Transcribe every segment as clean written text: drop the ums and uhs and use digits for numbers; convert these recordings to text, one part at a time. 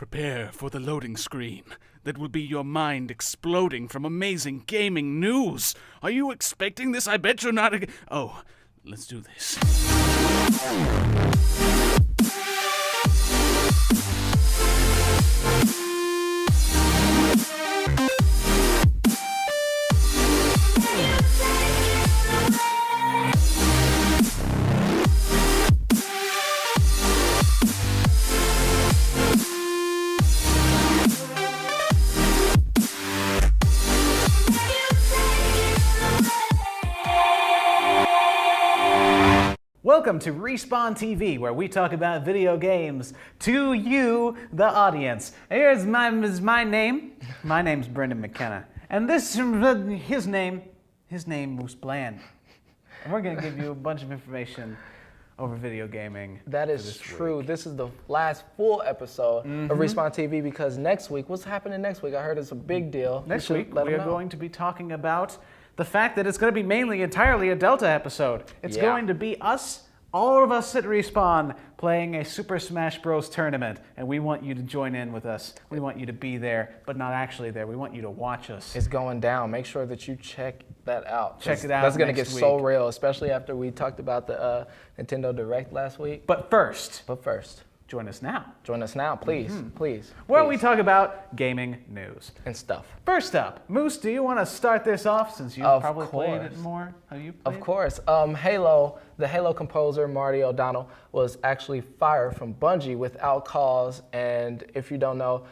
Prepare for the loading screen. That will be your mind exploding from amazing gaming news. Are you expecting this? I bet you're not. Oh, let's do this. Welcome to Respawn TV, where we talk about video games to you, the audience. Here's my name. My name's Brendan McKenna, and this his name was Bland. And we're gonna give you a bunch of information over video gaming. That is true. This is the last full episode of Respawn TV because next week, what's happening next week? I heard it's a big deal. Next week, we are going to be talking about the fact that it's going to be entirely a Delta episode. It's going to be us, all of us at Respawn, playing a Super Smash Bros. Tournament, and we want you to join in with us. We want you to be there, but not actually there. We want you to watch us. It's going down. Make sure that you check that out. Check it out. That's going to get next so week. real, especially after we talked about the Nintendo Direct last week. But first, join us now. Join us now, please, please. Where we talk about gaming news and stuff. First up, Moose, do you want to start this off since you've probably played it more? Have you played Of course. Halo, the Halo composer Marty O'Donnell was actually fired from Bungie without cause. And if you don't know,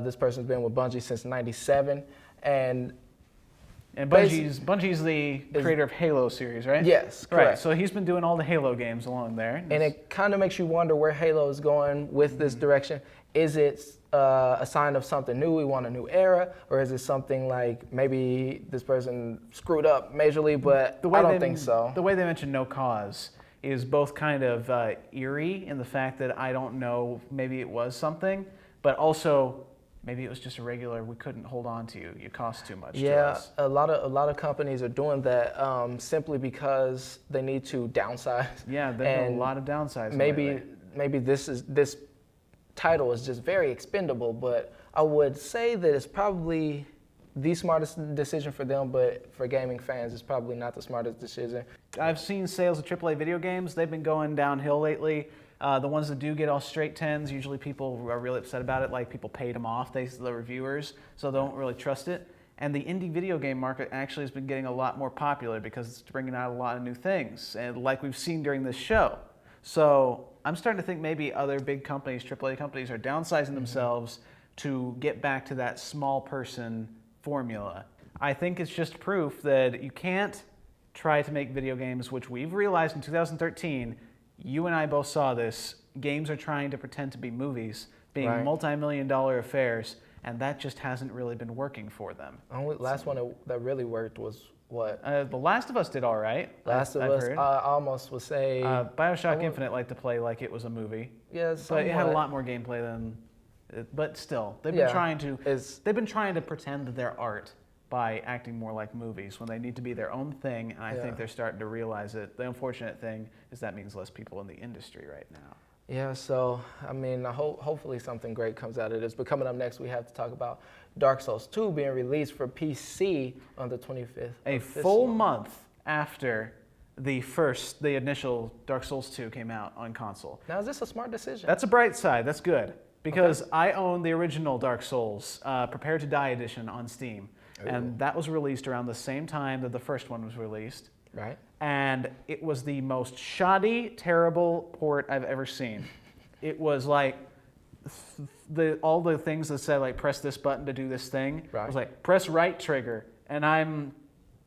this person's been with Bungie since '97. And Bungie's the creator of Halo series, right? Yes, correct. Right, so he's been doing all the Halo games along there. And it kind of makes you wonder where Halo is going with this direction. Is it a sign of something new? We want a new era? Or is it something like maybe this person screwed up majorly, but I don't think so. The way they mentioned no cause is both kind of eerie in the fact that I don't know, maybe it was something, but also maybe it was just a regular, we couldn't hold on to you. You cost too much to us. A lot of companies are doing that simply because they need to downsize. Yeah, there's a lot of downsides. Maybe this title is just very expendable, but I would say that it's probably the smartest decision for them, but for gaming fans, it's probably not the smartest decision. I've seen sales of AAA video games. They've been going downhill lately. The ones that do get all straight 10s, usually people are really upset about it, like people paid them off, the reviewers, so they don't really trust it. And the indie video game market actually has been getting a lot more popular because it's bringing out a lot of new things, and like we've seen during this show. So I'm starting to think maybe other big companies, AAA companies, are downsizing themselves to get back to that small person formula. I think it's just proof that you can't try to make video games, which we've realized in 2013, you and I both saw this. Games are trying to pretend to be movies, being multi-million-dollar affairs, and that just hasn't really been working for them. Last one that really worked was what? The Last of Us did all right. Last of Us, I almost would say. BioShock Infinite liked to play like it was a movie. Yeah, but it had a lot more gameplay than. But still, they've been trying to. They've been trying to pretend that they're art by acting more like movies when they need to be their own thing, and I think they're starting to realize it. The unfortunate thing is that means less people in the industry right now. Yeah, so, I mean, hopefully something great comes out of this. But coming up next, we have to talk about Dark Souls 2 being released for PC on the 25th. A full month after the initial Dark Souls 2 came out on console. Now, is this a smart decision? That's a bright side. That's good. Because I own the original Dark Souls, Prepare to Die edition on Steam. And that was released around the same time that the first one was released. Right. And it was the most shoddy, terrible port I've ever seen. It was like all the things that said like press this button to do this thing. Right. It was like press right trigger, and I'm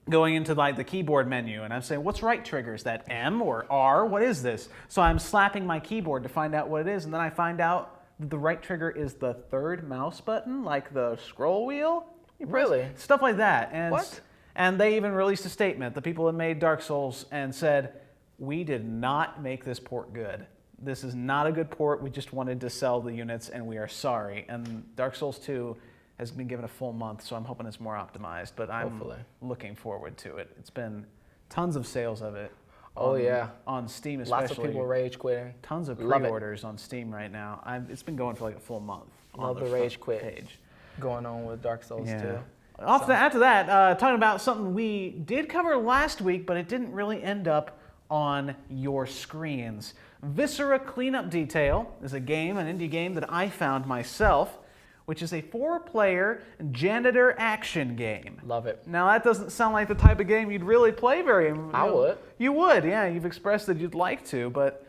going into like the keyboard menu, and I'm saying, what's right trigger? Is that M or R? What is this? So I'm slapping my keyboard to find out what it is, and then I find out that the right trigger is the third mouse button, like the scroll wheel. Really? Stuff like that. And what? And they even released a statement, the people that made Dark Souls, and said, we did not make this port good. This is not a good port. We just wanted to sell the units, and we are sorry. And Dark Souls 2 has been given a full month, so I'm hoping it's more optimized. But I'm looking forward to it. It's been tons of sales of it. Oh, yeah. On Steam especially. Lots of people rage quitting. Tons of Love it. pre-orders on Steam right now. It's been going for like a full month. on Love the front rage quit page. going on with Dark Souls too. After that, talking about something we did cover last week, but it didn't really end up on your screens. Viscera Cleanup Detail is an indie game that I found myself, which is a 4-player janitor action game. Love it. Now that doesn't sound like the type of game you'd really play I would. You would, yeah. You've expressed that you'd like to, but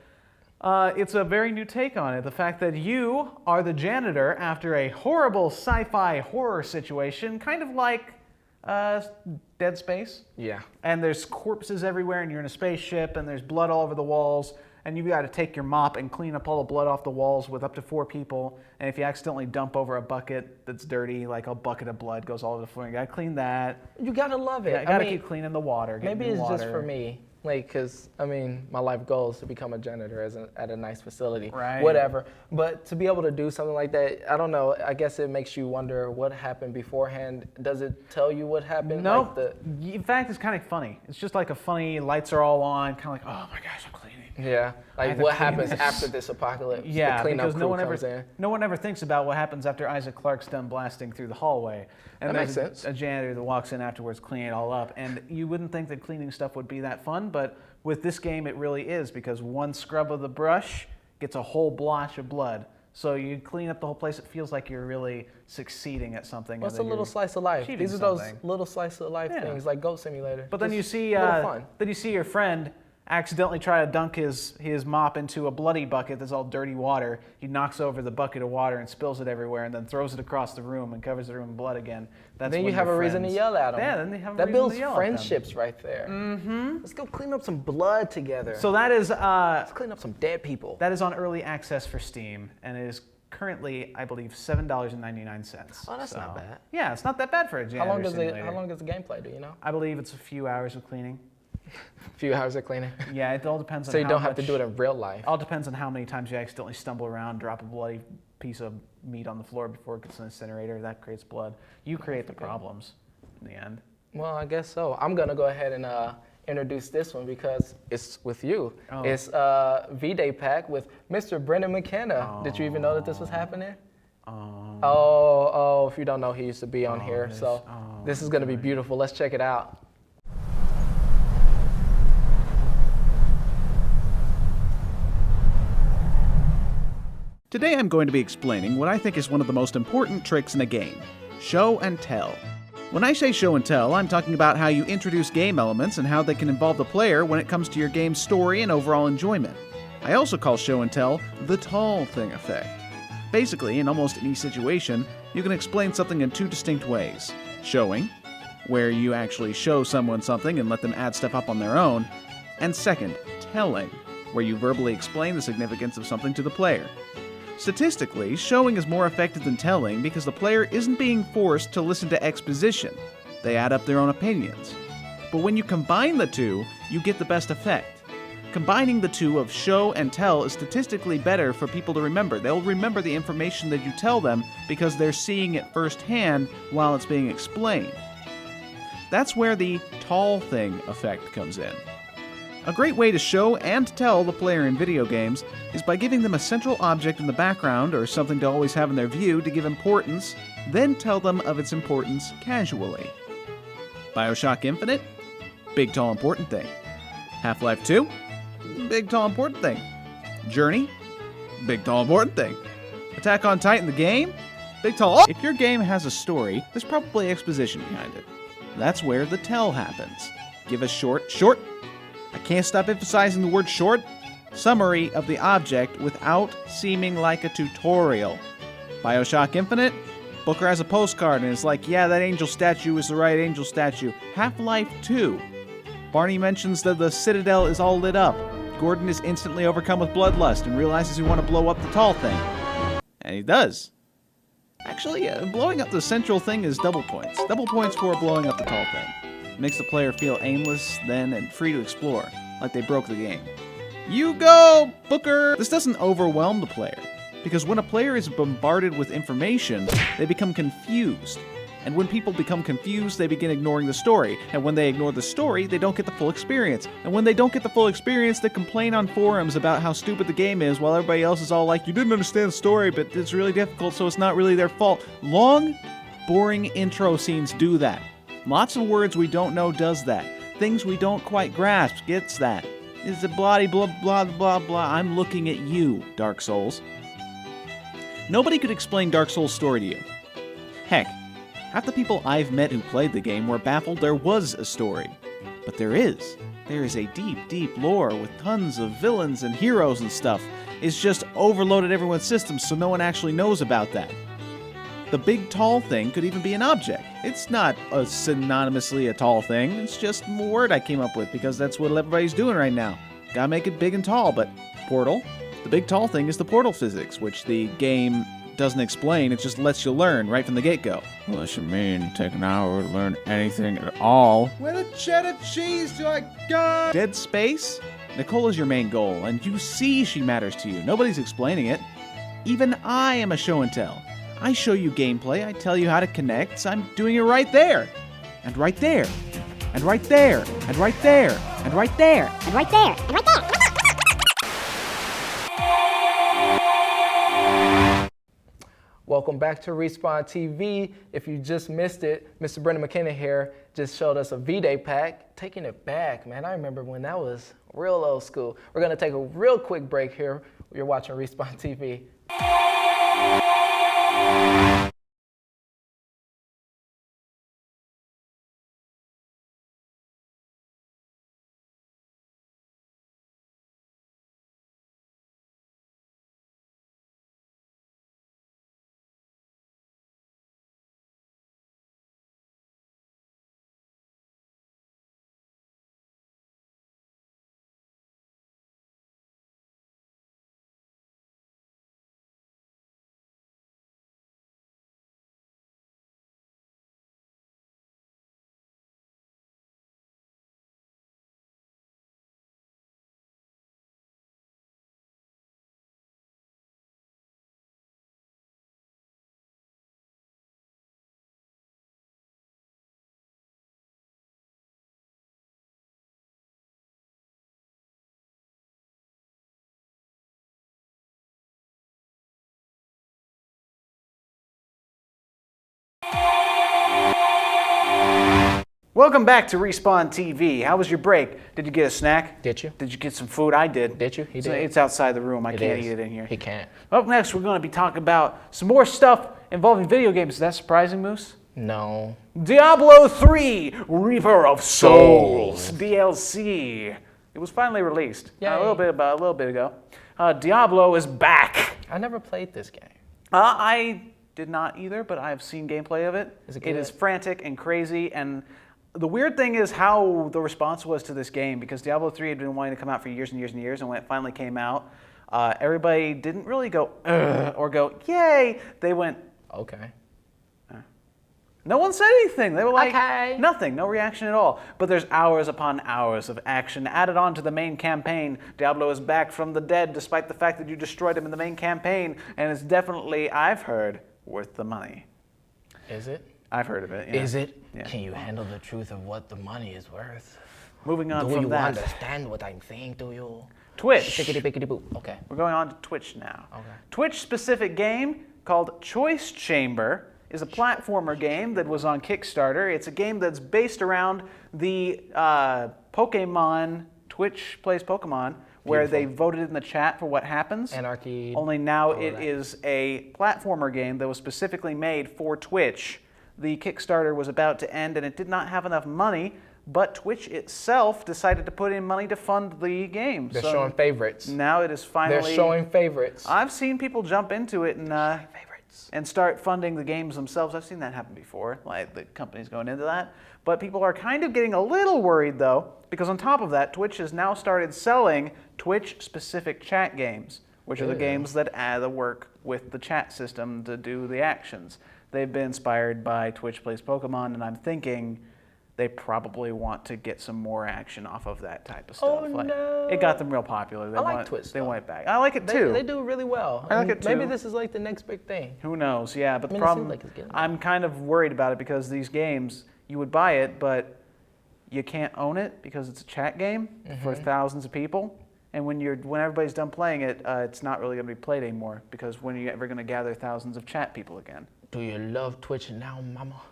it's a very new take on it. The fact that you are the janitor after a horrible sci-fi horror situation, kind of like Dead Space. Yeah. And there's corpses everywhere, and you're in a spaceship, and there's blood all over the walls, and you've got to take your mop and clean up all the blood off the walls with up to 4 people. And if you accidentally dump over a bucket that's dirty, like a bucket of blood goes all over the floor, you got to clean that. You gotta love it. Yeah, you got to keep cleaning the water. Maybe it's just for me. Like, because, I mean, my life goal is to become a janitor at a nice facility. Right. Whatever. But to be able to do something like that, I don't know. I guess it makes you wonder what happened beforehand. Does it tell you what happened? No. Like In fact, it's kind of funny. It's just like a funny, lights are all on, kind of like, oh my gosh, I'm cleaning. Yeah. Like, what happens after this apocalypse? Yeah, the cleanup because crew comes in. no one ever thinks about what happens after Isaac Clarke's done blasting through the hallway. And That makes there's sense. a janitor that walks in afterwards, cleaning it all up. And you wouldn't think that cleaning stuff would be that fun, but with this game, it really is, because one scrub of the brush gets a whole blotch of blood. So you clean up the whole place. It feels like you're really succeeding at something. Well, it's a little slice of life. achieving These are those something. little slice of life things, like Goat Simulator. But then Just you see, little fun. your friend accidentally try to dunk his mop into a bloody bucket that's all dirty water. He knocks over the bucket of water and spills it everywhere, and then throws it across the room and covers the room in blood again. That's Then when you have your a reason to friends- yell at them. Yeah, then they have a that reason builds to yell at them. friendships right there. Mm-hmm. Let's go clean up some blood together. So that is Let's clean up some dead people. that is on early access for Steam, and it is currently, I believe, $7.99. Oh, that's not bad. Yeah, it's not that bad for a janitor How long does simulator. the gameplay? Do you know? I believe it's a few hours of cleaning. A few hours of cleaning. Yeah, it all depends on So you how don't have to much- do it in real life. All depends on how many times you accidentally stumble around, drop a bloody piece of meat on the floor before it gets in the incinerator. That creates blood. You create the problems in the end. Well, I guess so. I'm gonna go ahead and introduce this one because it's with you. Oh. It's V-Day Pack with Mr. Brendan McKenna. Did you even know that this was happening? Oh, if you don't know, he used to be on here. So this is gonna be beautiful. Let's check it out. Today I'm going to be explaining what I think is one of the most important tricks in a game: show and tell. When I say show and tell, I'm talking about how you introduce game elements and how they can involve the player when it comes to your game's story and overall enjoyment. I also call show and tell the tall thing effect. Basically, in almost any situation, you can explain something in 2 distinct ways. Showing, where you actually show someone something and let them add stuff up on their own, and second, telling, where you verbally explain the significance of something to the player. Statistically, showing is more effective than telling because the player isn't being forced to listen to exposition. They add up their own opinions. But when you combine the two, you get the best effect. Combining the two of show and tell is statistically better for people to remember. They'll remember the information that you tell them because they're seeing it firsthand while it's being explained. That's where the tall thing effect comes in. A great way to show and tell the player in video games is by giving them a central object in the background or something to always have in their view to give importance, then tell them of its importance casually. BioShock Infinite? Big, tall, important thing. Half-Life 2? Big, tall, important thing. Journey? Big, tall, important thing. Attack on Titan the game? Big, tall. If your game has a story, there's probably exposition behind it. That's where the tell happens. Give a short, I can't stop emphasizing the word short, summary of the object without seeming like a tutorial. BioShock Infinite? Booker has a postcard and it's like, yeah, that angel statue is the right angel statue. Half-Life 2. Barney mentions that the Citadel is all lit up. Gordon is instantly overcome with bloodlust and realizes he wants to blow up the tall thing. And he does. Actually, blowing up the central thing is double points. Double points for blowing up the tall thing. It makes the player feel aimless then and free to explore, like they broke the game. You go, Booker! This doesn't overwhelm the player, because when a player is bombarded with information, they become confused. And when people become confused, they begin ignoring the story. And when they ignore the story, they don't get the full experience. And when they don't get the full experience, they complain on forums about how stupid the game is, while everybody else is all like, you didn't understand the story, but it's really difficult, so it's not really their fault. Long, boring intro scenes do that. Lots of words we don't know does that. Things we don't quite grasp gets that. It's a blah blah blah blah blah. I'm looking at you, Dark Souls. Nobody could explain Dark Souls' story to you. Heck, half the people I've met who played the game were baffled there was a story. But there is. There is a deep, deep lore with tons of villains and heroes and stuff. It's just overloaded everyone's systems so no one actually knows about that. The big tall thing could even be an object. It's not synonymously a tall thing, it's just a word I came up with because that's what everybody's doing right now. Gotta make it big and tall, but portal? The big tall thing is the portal physics, which the game doesn't explain, it just lets you learn right from the get-go. Well, that should mean take an hour to learn anything at all. Where the cheddar cheese do I go? Dead space? Nicole is your main goal, and you see she matters to you. Nobody's explaining it. Even I am a show and tell. I show you gameplay, I tell you how to connect, so I'm doing it right there. And right there. And right there. And right there. And right there. And right there. And right there. Welcome back to Respawn TV. If you just missed it, Mr. Brendan McKenna here just showed us a V-Day pack. Taking it back, man. I remember when that was real old school. We're gonna take a real quick break here. You're watching Respawn TV. Welcome back to Respawn TV. How was your break? Did you get a snack? Did you? Did you get some food? I did. Did you? He did. It's outside the room. I can't is. eat it in here. He can't. Up next, we're going to be talking about some more stuff involving video games. Is that surprising, Moose? No. Diablo 3 Reaper of Souls DLC. It was finally released a little bit ago. Diablo is back. I never played this game. I did not either, but I have seen gameplay of it. Is it It good? is frantic and crazy, and the weird thing is how the response was to this game, because Diablo 3 had been wanting to come out for years and years and years, and when it finally came out, everybody didn't really go, ugh, or go, yay. They went, Okay. no one said anything. They were like, Okay. nothing, no reaction at all. But there's hours upon hours of action added on to the main campaign. Diablo is back from the dead, despite the fact that you destroyed him in the main campaign, and it's definitely, I've heard, worth the money. Is it? I've heard of it. Yeah. Is it? Yeah. Can you handle the truth of what the money is worth? Moving on Do from you that, understand what I'm saying to you? Twitch. Bickety bickety boo. Okay. We're going on to Twitch now. Okay. Twitch-specific game called Choice Chamber is a platformer game that was on Kickstarter. It's a game that's based around the Pokemon. Twitch plays Pokemon, where they voted in the chat for what happens. Anarchy. Only now all of it that. is a platformer game that was specifically made for Twitch. The Kickstarter was about to end and it did not have enough money, but Twitch itself decided to put in money to fund the game. They're So showing favorites. now it is finally... They're showing favorites. I've seen people jump into it and start funding the games themselves. I've seen that happen before, like the companies going into that. But people are kind of getting a little worried though, because on top of that, Twitch has now started selling Twitch-specific chat games, which are the games that work with the chat system to do the actions. They've been inspired by Twitch Plays Pokemon, and I'm thinking they probably want to get some more action off of that type of stuff. Oh, Like, no. it got them real popular. They I like want, Twitch, They though. want it back. I like it too. They do really well. I like And it Maybe too. this is like the next big thing. Who knows? Yeah, but I mean, the it seems problem, like it's getting I'm kind of worried about it because these games, you would buy it, but you can't own it because it's a chat game for thousands of people. And when everybody's done playing it, it's not really going to be played anymore because when are you ever going to gather thousands of chat people again? Do you love Twitch now, mama?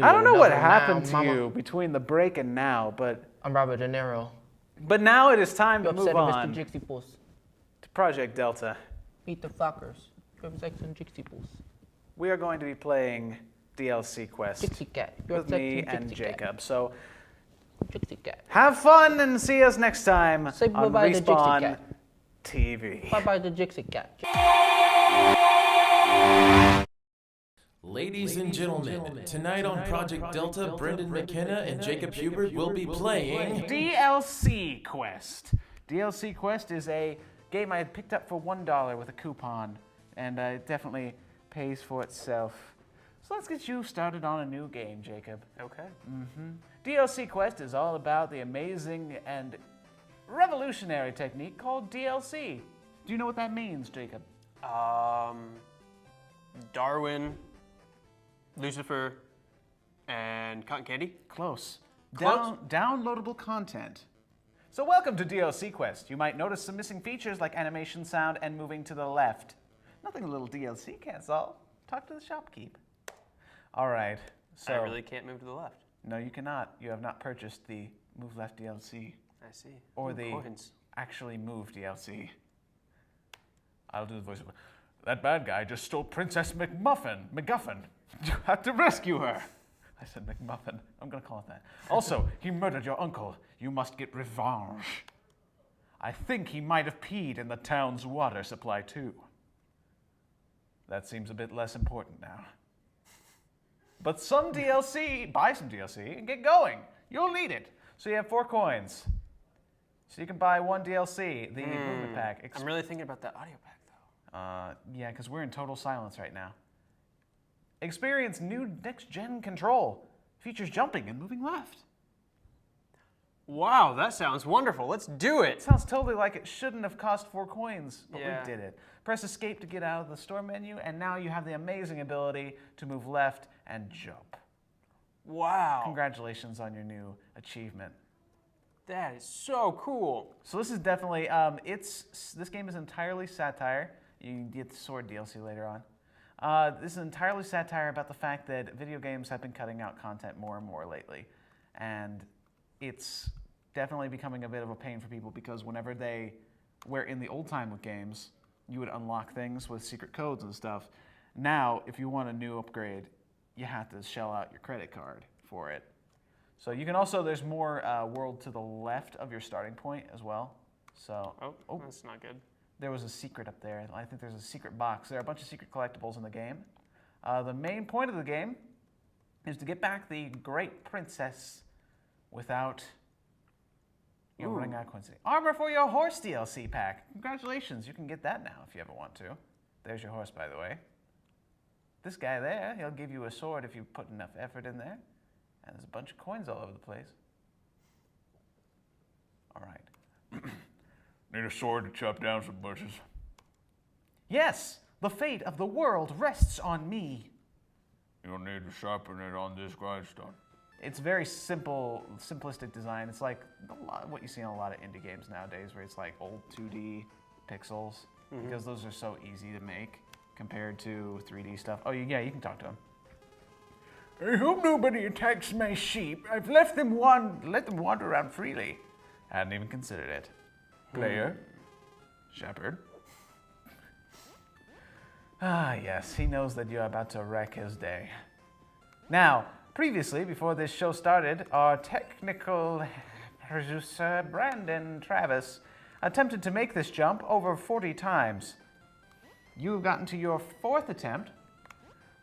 I don't know what love it happened now, to mama? you between the break and now, but I'm Robert De Niro. now it is time You to move upset on Mr. Jixie Puss. to Project Delta. Meet the fuckers. You upset Jixie Puss. We are going to be playing DLC Quest Jixie Cat. You with upset me Jixie and Cat. Jacob. So Jixie Cat. have fun and see us next time Say on bye-bye to Jixie Respawn Cat. TV. Bye bye to Jixie Cat. Ladies and gentlemen, tonight on Project Delta, Brendan McKenna and Jacob Hubert will be playing DLC Quest. DLC Quest is a game I had picked up for $1 with a coupon, and it definitely pays for itself. So let's get you started on a new game, Jacob. Okay. DLC Quest is all about the amazing and revolutionary technique called DLC. Do you know what that means, Jacob? Darwin, Lucifer, and Cotton Candy. Close. Close? Downloadable content. So welcome to DLC Quest. You might notice some missing features like animation, sound, and moving to the left. Nothing a little DLC can't solve. Talk to the shopkeep. All right. So I really can't move to the left. no, you cannot. You have not purchased the Move Left DLC I see. or Ooh, the coins. Actually Move DLC. I'll do the voice. That bad guy just stole Princess McGuffin. You have to rescue her. I said McMuffin. I'm going to call it that. Also, he murdered your uncle. You must get revenge. I think he might have peed in the town's water supply, too. That seems a bit less important now. But some DLC, buy some DLC and get going. You'll need it. So you have 4 coins. So you can buy 1 DLC, the movement pack. I'm really thinking about that audio pack, though. Yeah, because we're in total silence right now. Experience new next-gen control. Features jumping and moving left. Wow, that sounds wonderful. Let's do It it. sounds totally like it shouldn't have cost 4 coins, but Yeah. we did it. Press escape to get out of the store menu, and now you have the amazing ability to move left and jump. Wow. Congratulations on your new achievement. That is so cool. So this is definitely, this game is entirely satire. You can get the sword DLC later on. This is entirely satire about the fact that video games have been cutting out content more and more lately. And it's definitely becoming a bit of a pain for people because where in the old time with games, you would unlock things with secret codes and stuff. Now, if you want a new upgrade, you have to shell out your credit card for it. So you can also, there's more world to the left of your starting point as well. So, Oh, that's not good. there was a secret up there. I think there's a secret box. There are a bunch of secret collectibles in the game. The main point of the game is to get back the Great Princess without running out of coins. Armor for your horse DLC pack. Congratulations, you can get that now if you ever want to. There's your horse, by the way. This guy there, he'll give you a sword if you put enough effort in there. And there's a bunch of coins all over the place. All right. Need a sword to chop down some bushes. Yes, the fate of the world rests on me. You'll need to sharpen it on this grindstone. It's very simple, simplistic design. It's like a lot of what you see in a lot of indie games nowadays, where it's like old 2D pixels, because those are so easy to make compared to 3D stuff. Oh, yeah, you can talk to him. I hope nobody attacks my sheep. I've let them wander around freely. Hadn't even considered it. Player, shepherd. Ah, yes, he knows that you're about to wreck his day. Now, previously, before this show started, our technical producer, Brandon Travis, attempted to make this jump over 40 times. You have gotten to your 4th attempt.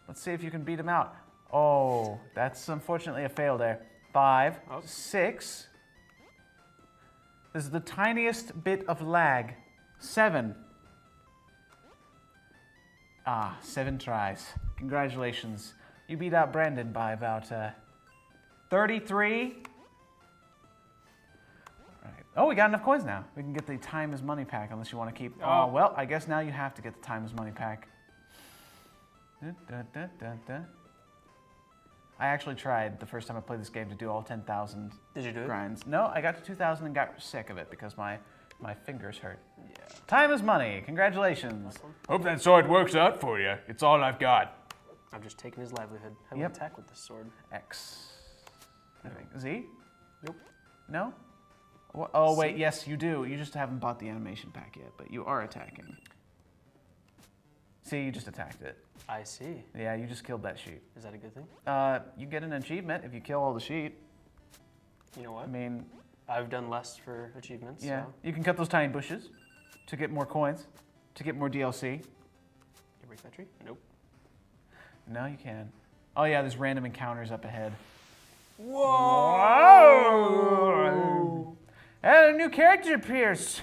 Let's see if you can beat him out. Oh, that's unfortunately a fail there. 5, 6. This is the tiniest bit of lag. 7. 7 tries. Congratulations. You beat out Brandon by about 33. All right. Oh, we got enough coins now. We can get the time is money pack unless you want to keep. Oh, well, I guess now you have to get the time is money pack. I actually tried the first time I played this game to do all 10,000 Did you do it? grinds. No, I got to 2,000 and got sick of it because my fingers hurt. Yeah. Time is money. Congratulations. Hope that sword works out for you. It's all I've got. I'm just taking his livelihood. How do Yep. we attack with this sword? X. I think. Z? Nope. No? Oh, wait, yes, you do. You just haven't bought the animation pack yet, but you are attacking. See, you just attacked it. I see. Yeah, you just killed that sheep. Is that a good thing? You get an achievement if you kill all the sheep. You know what? I mean, I've done less for achievements. yeah. So. You can cut those tiny bushes to get more coins, to get more DLC. Can you break that tree? Nope. No, you can. Oh, yeah, there's random encounters up ahead. Whoa! And a new character appears.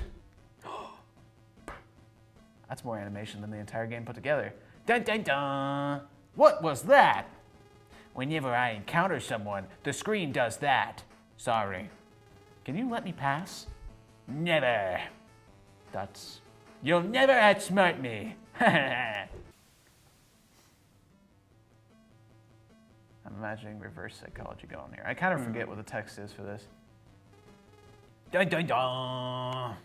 That's more animation than the entire game put together. Dun dun dun! What was that? Whenever I encounter someone, the screen does that. Sorry. Can you let me pass? Never. That's... You'll never outsmart me. I'm imagining reverse psychology going here. I kind of forget what the text is for this. Dun dun dun!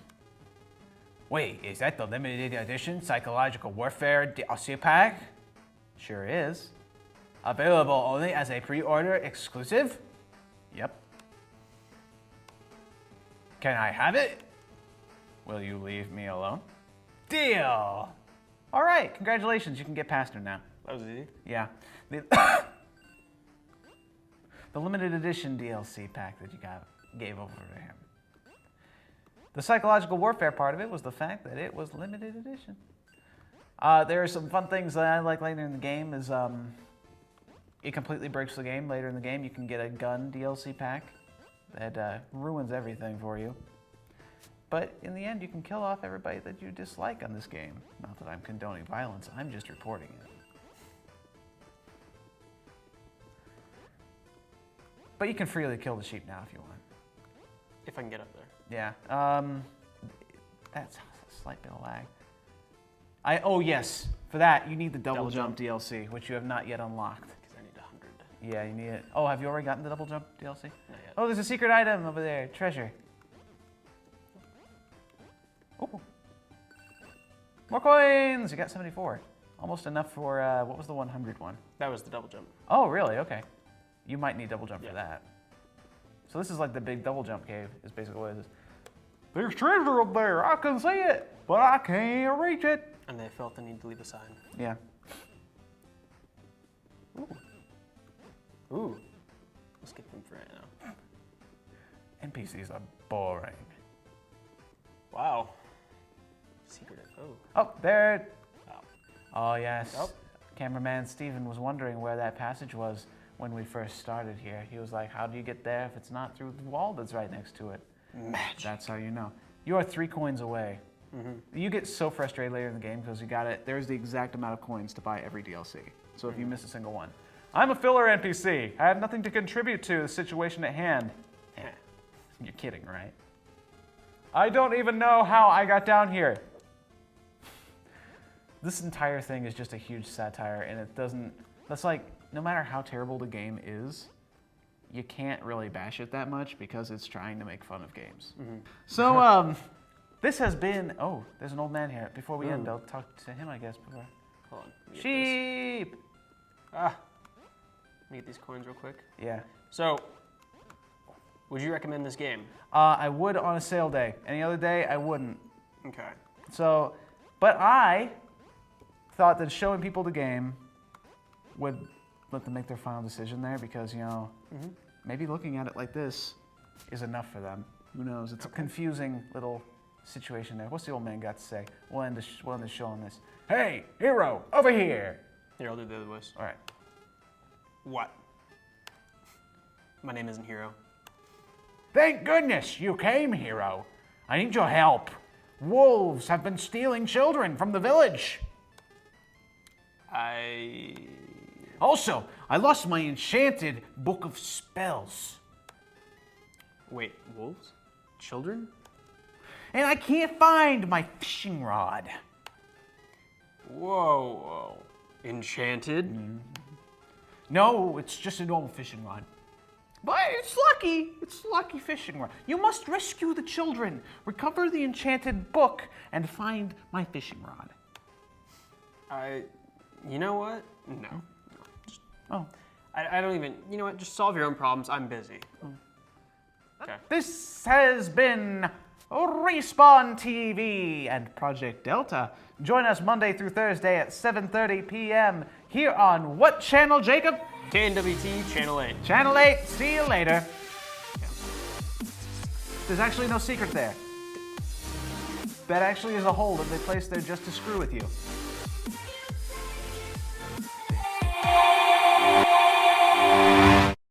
Wait, is that the limited edition Psychological Warfare DLC pack? Sure is. Available only as a pre-order exclusive? Yep. Can I have it? Will you leave me alone? Deal! All right, congratulations, you can get past her now. That was easy. Yeah. The limited edition DLC pack that you gave over to him. The psychological warfare part of it was the fact that it was limited edition. There are some fun things that I like later in the game is it completely breaks the game. Later in the game you can get a gun DLC pack that ruins everything for you. But in the end you can kill off everybody that you dislike on this game. Not that I'm condoning violence, I'm just reporting it. But you can freely kill the sheep now if you want. If I can get up there. Yeah. That's a slight bit of lag. Oh yes, for that you need the double jump DLC, which you have not yet unlocked. Because I need 100. Yeah, you need it. Oh, have you already gotten the double jump DLC? Not yet. Oh, there's a secret item over there, treasure. Oh, more coins! You got 74. Almost enough for what was the 100 one? That was the double jump. Oh, really? Okay. You might need double jump Yeah. for that. So this is like the big double jump cave, is basically what it is. There's treasure up there. I can see it, but I can't reach it. And they felt the need to leave a sign. Yeah. Ooh. Let's skip them for right now. NPCs are boring. Wow. Secret info. Oh, there. Oh. Oh, yes. Oh. Cameraman Steven was wondering where that passage was when we first started here. He was like, how do you get there if it's not through the wall that's right next to it? Magic. That's how you know. You are 3 coins away. You get so frustrated later in the game because you got it. There's the exact amount of coins to buy every DLC. So if you miss a single one. I'm a filler NPC. I have nothing to contribute to the situation at hand. You're kidding, right? I don't even know how I got down here. This entire thing is just a huge satire, and it doesn't... That's like, no matter how terrible the game is, you can't really bash it that much because it's trying to make fun of games. So, this has been... Oh, there's an old man here. Before we end, I'll talk to him, I guess, before... Hold on. Let me get this. Sheep! Let me get these coins real quick. Yeah. So, would you recommend this game? I would on a sale day. Any other day, I wouldn't. Okay. So, but I thought that showing people the game would let them make their final decision there because, you know, maybe looking at it like this is enough for them. Who knows? It's a confusing little situation there. What's the old man got to say? We'll end the show on this. Hey, hero, over here! Here, I'll do the other voice. All right. What? My name isn't Hero. Thank goodness you came, hero. I need your help. Wolves have been stealing children from the village. Also, I lost my enchanted book of spells. Wait, wolves? Children? And I can't find my fishing rod. Whoa. Enchanted? No, it's just a normal fishing rod. But it's lucky. It's a lucky fishing rod. You must rescue the children, recover the enchanted book, and find my fishing rod. You know what? No. Oh. I don't even, you know what? Just solve your own problems. I'm busy. Okay. This has been Respawn TV and Project Delta. Join us Monday through Thursday at 7:30 p.m. here on what channel, Jacob? KNWT Channel 8. Channel 8. See you later. There's actually no secret there. That actually is a hole that they placed there just to screw with you.